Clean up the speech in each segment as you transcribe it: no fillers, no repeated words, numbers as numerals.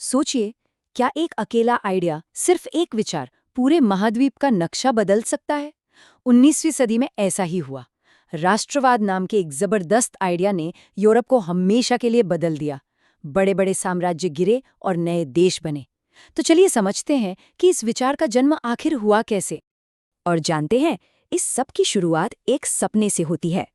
सोचिए, क्या एक अकेला आइडिया, सिर्फ एक विचार, पूरे महाद्वीप का नक्शा बदल सकता है? 19वीं सदी में ऐसा ही हुआ। राष्ट्रवाद नाम के एक जबरदस्त आइडिया ने यूरोप को हमेशा के लिए बदल दिया। बड़े बड़े साम्राज्य गिरे और नए देश बने। तो चलिए समझते हैं कि इस विचार का जन्म आखिर हुआ कैसे। और जानते हैं, इस सब की शुरुआत एक सपने से होती है।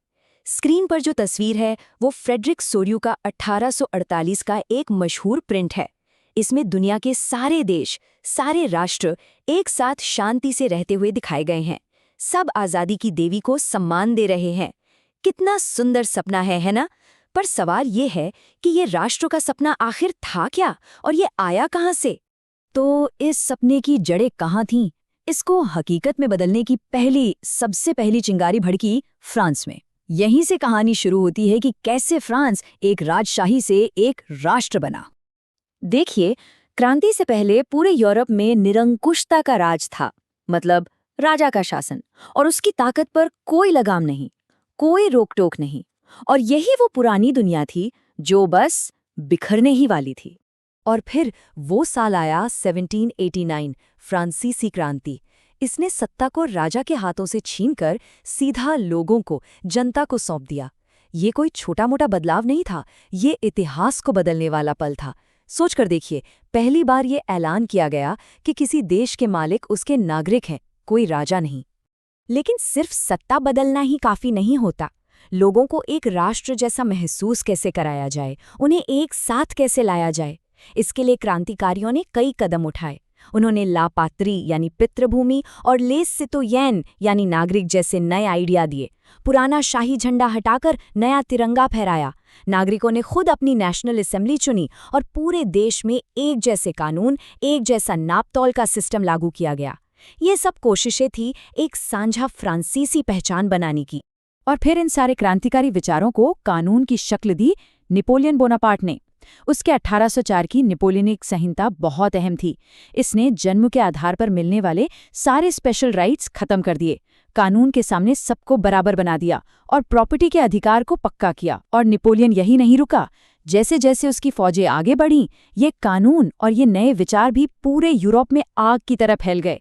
स्क्रीन पर जो तस्वीर है वो फ्रेडरिक सोर्यू का 1848 का एक मशहूर प्रिंट है। इसमें दुनिया के सारे देश, सारे राष्ट्र एक साथ शांति से रहते हुए दिखाए गए हैं। सब आज़ादी की देवी को सम्मान दे रहे हैं। कितना सुंदर सपना है ना? पर सवाल ये है कि ये राष्ट्र का सपना आखिर था क्या, और ये आया कहाँ से? तो इस सपने की जड़ें कहाँ थीं? इसको हकीकत में बदलने की सबसे पहली चिंगारी भड़की फ्रांस में। यहीं से कहानी शुरू होती है कि कैसे फ्रांस एक राजशाही से एक राष्ट्र बना। देखिए, क्रांति से पहले पूरे यूरोप में निरंकुशता का राज था, मतलब राजा का शासन, और उसकी ताकत पर कोई लगाम नहीं, कोई रोक टोक नहीं। और यही वो पुरानी दुनिया थी जो बस बिखरने ही वाली थी। और फिर वो साल आया 1789, फ्रांसीसी क्रांति। इसने सत्ता को राजा के हाथों से छीनकर सीधा लोगों को, जनता को सौंप दिया। ये कोई छोटा मोटा बदलाव नहीं था, ये इतिहास को बदलने वाला पल था। सोचकर देखिए, पहली बार ये ऐलान किया गया कि किसी देश के मालिक उसके नागरिक हैं, कोई राजा नहीं। लेकिन सिर्फ सत्ता बदलना ही काफी नहीं होता। लोगों को एक राष्ट्र जैसा महसूस कैसे कराया जाए, उन्हें एक साथ कैसे लाया जाए, इसके लिए क्रांतिकारियों ने कई कदम उठाए। उन्होंने ला पात्री यानी पितृभूमि और लेस सितोयेन यानी नागरिक जैसे नए आइडिया दिए। पुराना शाही झंडा हटाकर नया तिरंगा फहराया। नागरिकों ने खुद अपनी नेशनल असेंबली चुनी और पूरे देश में एक जैसे कानून, एक जैसा नापतोल का सिस्टम लागू किया गया। ये सब कोशिशें थी एक साझा फ्रांसीसी पहचान बनाने की। और फिर इन सारे क्रांतिकारी विचारों को कानून की शक्ल दी नेपोलियन बोनापार्ट ने। उसके 1804 की नेपोलियनिक संहिता बहुत अहम थी। इसने जन्म के आधार पर मिलने वाले सारे स्पेशल राइट्स खत्म कर दिए, कानून के सामने सबको बराबर बना दिया और प्रॉपर्टी के अधिकार को पक्का किया। और नेपोलियन यही नहीं रुका। जैसे जैसे उसकी फौजें आगे बढ़ीं, ये कानून और ये नए विचार भी पूरे यूरोप में आग की तरह फैल गए।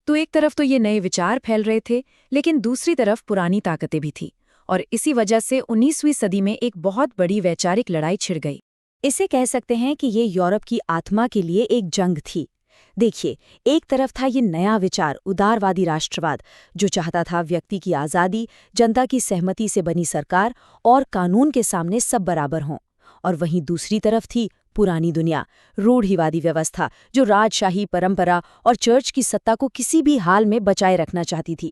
तो एक तरफ तो ये नए विचार फैल रहे थे, लेकिन दूसरी तरफ पुरानी ताकतें भी थीं। और इसी वजह से 19वीं सदी में एक बहुत बड़ी वैचारिक लड़ाई छिड़ गई। इसे कह सकते हैं कि ये यूरोप की आत्मा के लिए एक जंग थी। देखिए, एक तरफ था ये नया विचार, उदारवादी राष्ट्रवाद, जो चाहता था व्यक्ति की आज़ादी, जनता की सहमति से बनी सरकार और कानून के सामने सब बराबर हों। और वहीं दूसरी तरफ थी पुरानी दुनिया, रूढ़िवादी व्यवस्था, जो राजशाही परंपरा और चर्च की सत्ता को किसी भी हाल में बचाए रखना चाहती थी।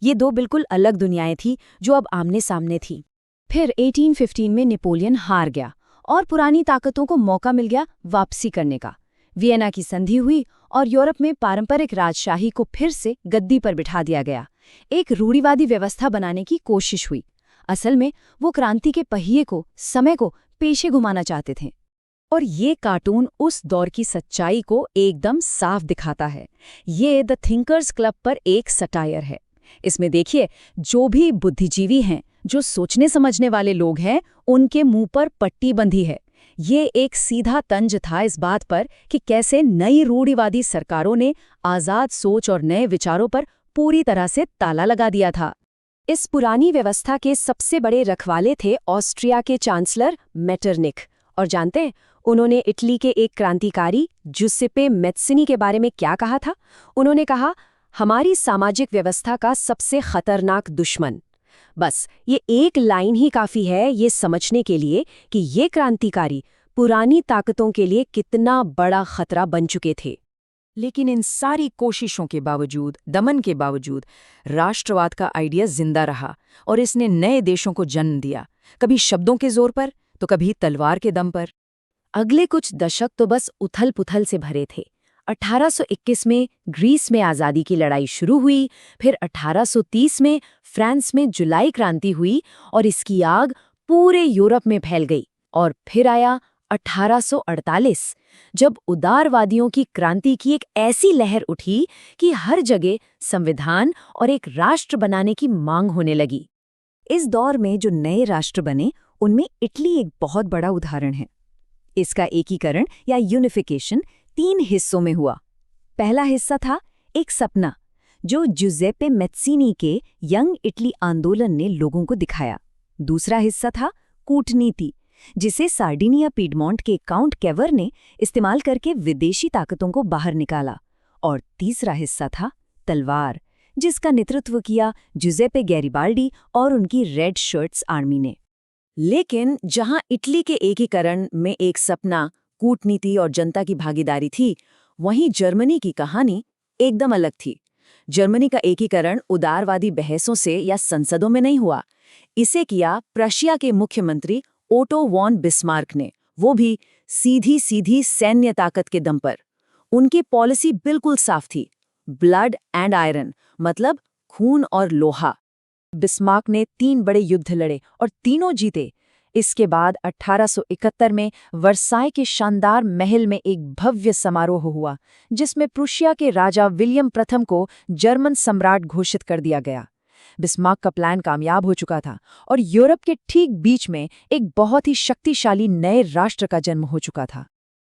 ये दो बिल्कुल अलग दुनियाएं थीं जो अब आमने सामने थीं। फिर 1815 में नेपोलियन हार गया और पुरानी ताकतों को मौका मिल गया वापसी करने का। वियना की संधि हुई और यूरोप में पारंपरिक राजशाही को फिर से गद्दी पर बिठा दिया गया। एक रूढ़िवादी व्यवस्था बनाने की कोशिश हुई। असल में वो क्रांति के पहिए को, समय को पीछे घुमाना चाहते थे। और ये कार्टून उस दौर की सच्चाई को एकदम साफ दिखाता है। ये द थिंकर्स क्लब पर एक सटायर है। इसमें देखिए, जो भी बुद्धिजीवी हैं, जो सोचने समझने वाले लोग हैं, उनके मुंह पर पट्टी बंधी है। ये एक सीधा तंज था इस बात पर कि कैसे नई रूढ़िवादी सरकारों ने आज़ाद सोच और नए विचारों पर पूरी तरह से ताला लगा दिया था। इस पुरानी व्यवस्था के सबसे बड़े रखवाले थे ऑस्ट्रिया के चांसलर मेटरनिख। और जानते हैं उन्होंने इटली के एक क्रांतिकारी जुसेप्पे मैत्सिनी के बारे में क्या कहा था? उन्होंने कहा, हमारी सामाजिक व्यवस्था का सबसे खतरनाक दुश्मन। बस ये एक लाइन ही काफी है ये समझने के लिए कि ये क्रांतिकारी पुरानी ताकतों के लिए कितना बड़ा खतरा बन चुके थे। लेकिन इन सारी कोशिशों के बावजूद, दमन के बावजूद, राष्ट्रवाद का आइडिया जिंदा रहा और इसने नए देशों को जन्म दिया, कभी शब्दों के जोर पर तो कभी तलवार के दम पर। अगले कुछ दशक तो बस उथल पुथल से भरे थे। 1821 में ग्रीस में आज़ादी की लड़ाई शुरू हुई, फिर 1830 में फ्रांस में जुलाई क्रांति हुई और इसकी आग पूरे यूरोप में फैल गई। और फिर आया 1848, जब उदारवादियों की क्रांति की एक ऐसी लहर उठी कि हर जगह संविधान और एक राष्ट्र बनाने की मांग होने लगी। इस दौर में जो नए राष्ट्र बने, उनमें इटली एक बहुत बड़ा उदाहरण है। इसका एकीकरण या यूनिफिकेशन 3 हिस्सों में हुआ। पहला हिस्सा था एक सपना जो जुज़ेप्पे मैत्सीनी के यंग इटली आंदोलन ने लोगों को दिखाया। दूसरा हिस्सा था कूटनीति, जिसे सार्डिनिया पीडमोंट के काउंट कैवर ने इस्तेमाल करके विदेशी ताकतों को बाहर निकाला। और तीसरा हिस्सा था तलवार, जिसका नेतृत्व किया जुज़ेप्पे गैरिबाल्डी और उनकी रेड शर्ट्स आर्मी ने। लेकिन जहां इटली के एकीकरण में एक सपना, कूटनीति और जनता की भागीदारी थी, वहीं जर्मनी की कहानी एकदम अलग थी। जर्मनी का एकीकरण उदारवादी बहसों से या संसदों में नहीं हुआ। इसे किया प्रशिया के मुख्यमंत्री ओटो वॉन बिस्मार्क ने, वो भी सीधी सीधी सैन्य ताकत के दम पर। उनकी पॉलिसी बिल्कुल साफ थी, ब्लड एंड आयरन, मतलब खून और लोहा। बिस्मार्क ने 3 बड़े युद्ध लड़े और तीनों जीते। इसके बाद 1871 में वर्साई के शानदार महल में एक भव्य समारोह हुआ, जिसमें प्रुशिया के राजा विलियम प्रथम को जर्मन सम्राट घोषित कर दिया गया। बिस्मार्क का प्लान कामयाब हो चुका था और यूरोप के ठीक बीच में एक बहुत ही शक्तिशाली नए राष्ट्र का जन्म हो चुका था।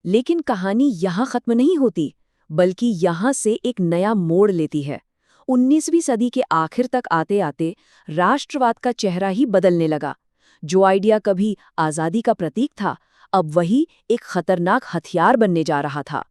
लेकिन कहानी यहाँ खत्म नहीं होती, बल्कि यहाँ से एक नया मोड़ लेती है। 19वीं सदी के आखिर तक आते आते राष्ट्रवाद का चेहरा ही बदलने लगा। जो आइडिया कभी आज़ादी का प्रतीक था, अब वही एक खतरनाक हथियार बनने जा रहा था।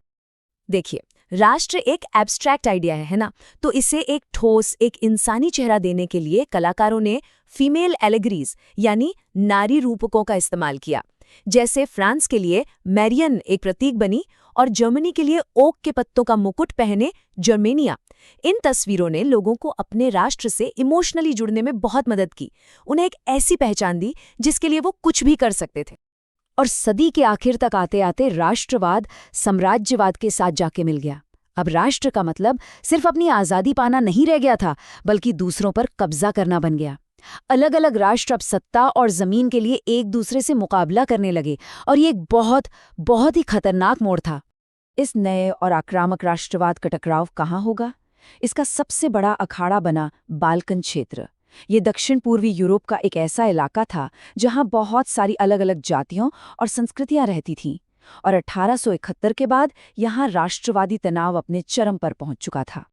देखिए, राष्ट्र एक एब्स्ट्रैक्ट आइडिया है ना? तो इसे एक ठोस, एक इंसानी चेहरा देने के लिए कलाकारों ने फीमेल एलेगरीज यानी नारी रूपकों का इस्तेमाल किया। जैसे फ्रांस के लिए मैरियन एक प्रतीक बनी और जर्मनी के लिए ओक के पत्तों का मुकुट पहने जर्मेनिया। इन तस्वीरों ने लोगों को अपने राष्ट्र से इमोशनली जुड़ने में बहुत मदद की, उन्हें एक ऐसी पहचान दी जिसके लिए वो कुछ भी कर सकते थे। और सदी के आखिर तक आते आते राष्ट्रवाद साम्राज्यवाद के साथ जाके मिल गया। अब राष्ट्र का मतलब सिर्फ अपनी आज़ादी पाना नहीं रह गया था, बल्कि दूसरों पर कब्जा करना बन गया। अलग अलग राष्ट्र अब सत्ता और जमीन के लिए एक दूसरे से मुकाबला करने लगे और ये एक बहुत ही खतरनाक मोड़ था। इस नए और आक्रामक राष्ट्रवाद का टकराव कहाँ होगा? इसका सबसे बड़ा अखाड़ा बना बाल्कन क्षेत्र। ये दक्षिण पूर्वी यूरोप का एक ऐसा इलाका था जहां बहुत सारी अलग अलग जातियों और संस्कृतियां रहती थीं, और 1871 के बाद यहां राष्ट्रवादी तनाव अपने चरम पर पहुंच चुका था।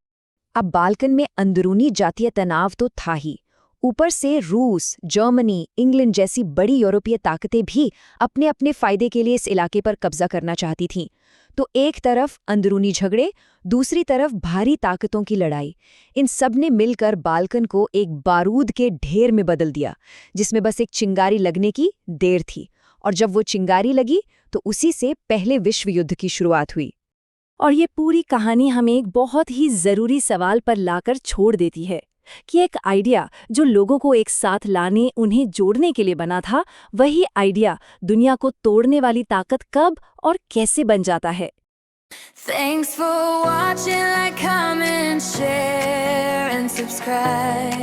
अब बाल्कन में अंदरूनी जातीय तनाव तो था ही, ऊपर से रूस, जर्मनी, इंग्लैंड जैसी बड़ी यूरोपीय ताकतें भी अपने अपने फायदे के लिए इस इलाके पर कब्जा करना चाहती थीं। तो एक तरफ अंदरूनी झगड़े, दूसरी तरफ भारी ताकतों की लड़ाई। इन सब ने मिलकर बाल्कन को एक बारूद के ढेर में बदल दिया, जिसमें बस एक चिंगारी लगने की देर थी। और जब वो चिंगारी लगी तो उसी से पहले विश्व युद्ध की शुरुआत हुई। और ये पूरी कहानी हमें एक बहुत ही ज़रूरी सवाल पर लाकर छोड़ देती है कि एक आइडिया जो लोगों को एक साथ लाने, उन्हें जोड़ने के लिए बना था, वही आइडिया दुनिया को तोड़ने वाली ताकत कब और कैसे बन जाता है। Thanks for watching, like, comment, share and subscribe.